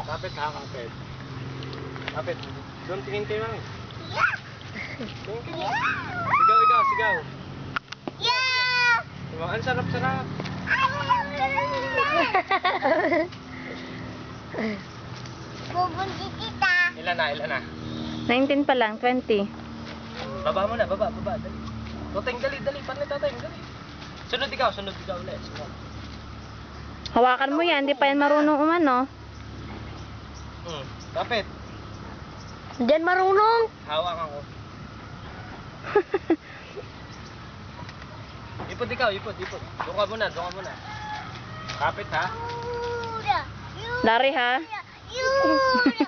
Kapit ha, kapit. Kapit. Doon tingin kayo lang. Sigaw, ikaw, sigaw. Yeah! Diba? Ang sarap-sarap. Bubunti kita. Ilan na, ilan na? 19 pa lang, 20. Baba mo na, baba, baba. Dali. Toteng, dali, dali. Paano tatay? Dali. Sunod ikaw ulit. Sunod. Hawakan mo yan, hindi pa yan marunong umano. Kapit. Diyan marunong. Hawakan ko. Ipot ikaw, ipot. Doon ka muna. Kapit ha. Yuda. Lari ha. Yuda.